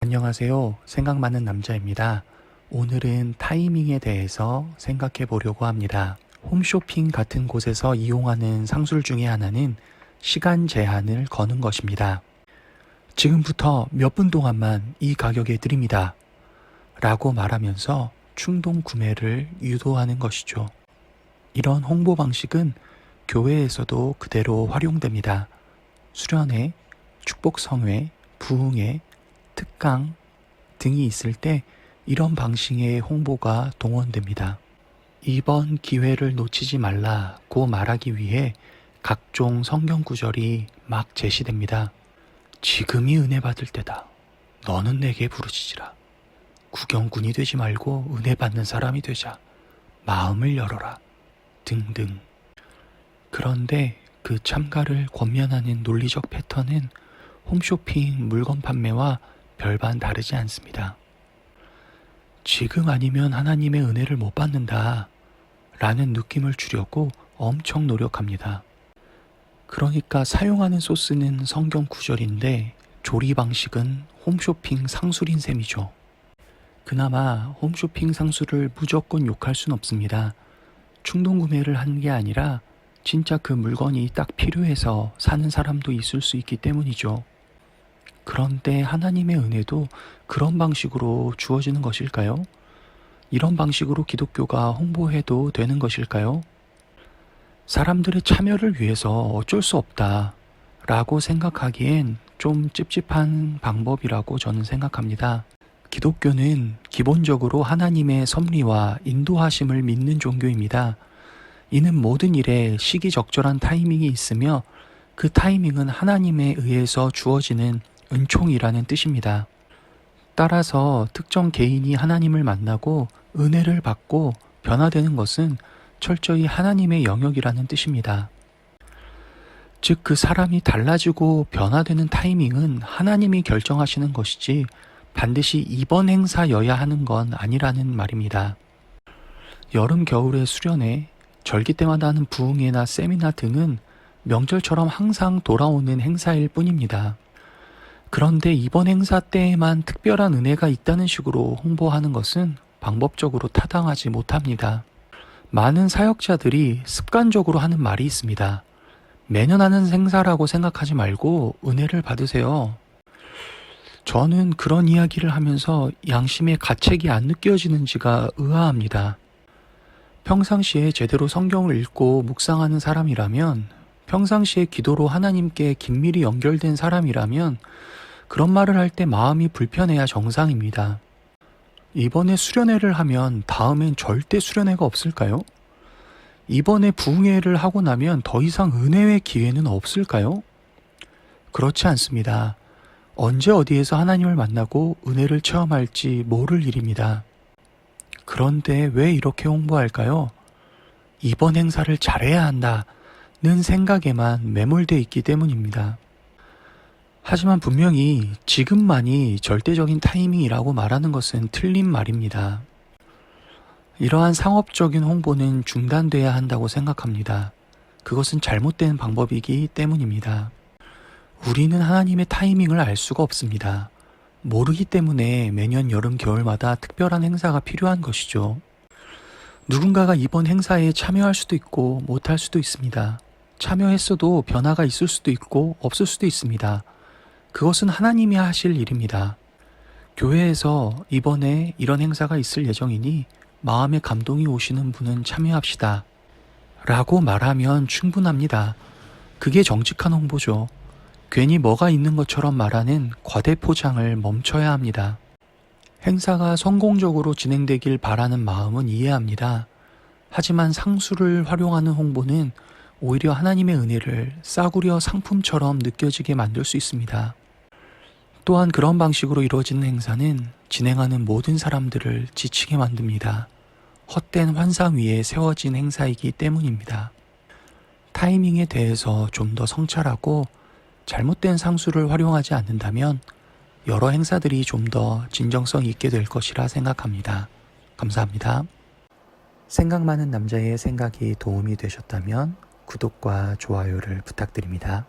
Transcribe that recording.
안녕하세요. 생각 많은 남자입니다. 오늘은 타이밍에 대해서 생각해 보려고 합니다. 홈쇼핑 같은 곳에서 이용하는 상술 중에 하나는 시간 제한을 거는 것입니다. 지금부터 몇 분 동안만 이 가격에 드립니다. 라고 말하면서 충동 구매를 유도하는 것이죠. 이런 홍보 방식은 교회에서도 그대로 활용됩니다. 수련회, 축복성회, 부흥회, 특강 등이 있을 때 이런 방식의 홍보가 동원됩니다. 이번 기회를 놓치지 말라고 말하기 위해 각종 성경 구절이 막 제시됩니다. 지금이 은혜 받을 때다. 너는 내게 부르짖으라. 구경꾼이 되지 말고 은혜 받는 사람이 되자. 마음을 열어라. 등등. 그런데 그 참가를 권면하는 논리적 패턴은 홈쇼핑 물건 판매와 별반 다르지 않습니다. 지금 아니면 하나님의 은혜를 못 받는다 라는 느낌을 주려고 엄청 노력합니다. 그러니까 사용하는 소스는 성경 구절인데 조리 방식은 홈쇼핑 상술인 셈이죠. 그나마 홈쇼핑 상술을 무조건 욕할 순 없습니다. 충동 구매를 한 게 아니라 진짜 그 물건이 딱 필요해서 사는 사람도 있을 수 있기 때문이죠. 그런데 하나님의 은혜도 그런 방식으로 주어지는 것일까요? 이런 방식으로 기독교가 홍보해도 되는 것일까요? 사람들의 참여를 위해서 어쩔 수 없다 라고 생각하기엔 좀 찝찝한 방법이라고 저는 생각합니다. 기독교는 기본적으로 하나님의 섭리와 인도하심을 믿는 종교입니다. 이는 모든 일에 시기적절한 타이밍이 있으며 그 타이밍은 하나님에 의해서 주어지는 은총이라는 뜻입니다. 따라서 특정 개인이 하나님을 만나고 은혜를 받고 변화되는 것은 철저히 하나님의 영역이라는 뜻입니다. 즉, 그 사람이 달라지고 변화되는 타이밍은 하나님이 결정하시는 것이지 반드시 이번 행사여야 하는 건 아니라는 말입니다. 여름, 겨울의 수련회, 절기 때마다 하는 부흥회나 세미나 등은 명절처럼 항상 돌아오는 행사일 뿐입니다. 그런데 이번 행사 때에만 특별한 은혜가 있다는 식으로 홍보하는 것은 방법적으로 타당하지 못합니다. 많은 사역자들이 습관적으로 하는 말이 있습니다. 매년 하는 행사라고 생각하지 말고 은혜를 받으세요. 저는 그런 이야기를 하면서 양심의 가책이 안 느껴지는지가 의아합니다. 평상시에 제대로 성경을 읽고 묵상하는 사람이라면, 평상시에 기도로 하나님께 긴밀히 연결된 사람이라면 그런 말을 할 때 마음이 불편해야 정상입니다. 이번에 수련회를 하면 다음엔 절대 수련회가 없을까요? 이번에 부흥회를 하고 나면 더 이상 은혜의 기회는 없을까요? 그렇지 않습니다. 언제 어디에서 하나님을 만나고 은혜를 체험할지 모를 일입니다. 그런데 왜 이렇게 홍보할까요? 이번 행사를 잘해야 한다는 생각에만 매몰되어 있기 때문입니다. 하지만 분명히 지금만이 절대적인 타이밍이라고 말하는 것은 틀린 말입니다. 이러한 상업적인 홍보는 중단돼야 한다고 생각합니다. 그것은 잘못된 방법이기 때문입니다. 우리는 하나님의 타이밍을 알 수가 없습니다. 모르기 때문에 매년 여름, 겨울마다 특별한 행사가 필요한 것이죠. 누군가가 이번 행사에 참여할 수도 있고 못할 수도 있습니다. 참여했어도 변화가 있을 수도 있고 없을 수도 있습니다. 그것은 하나님이 하실 일입니다. 교회에서 이번에 이런 행사가 있을 예정이니 마음에 감동이 오시는 분은 참여합시다 라고 말하면 충분합니다. 그게 정직한 홍보죠. 괜히 뭐가 있는 것처럼 말하는 과대 포장을 멈춰야 합니다. 행사가 성공적으로 진행되길 바라는 마음은 이해합니다. 하지만 상술을 활용하는 홍보는 오히려 하나님의 은혜를 싸구려 상품처럼 느껴지게 만들 수 있습니다. 또한 그런 방식으로 이루어지는 행사는 진행하는 모든 사람들을 지치게 만듭니다. 헛된 환상 위에 세워진 행사이기 때문입니다. 타이밍에 대해서 좀 더 성찰하고 잘못된 상술을 활용하지 않는다면 여러 행사들이 좀 더 진정성 있게 될 것이라 생각합니다. 감사합니다. 생각 많은 남자의 생각이 도움이 되셨다면 구독과 좋아요를 부탁드립니다.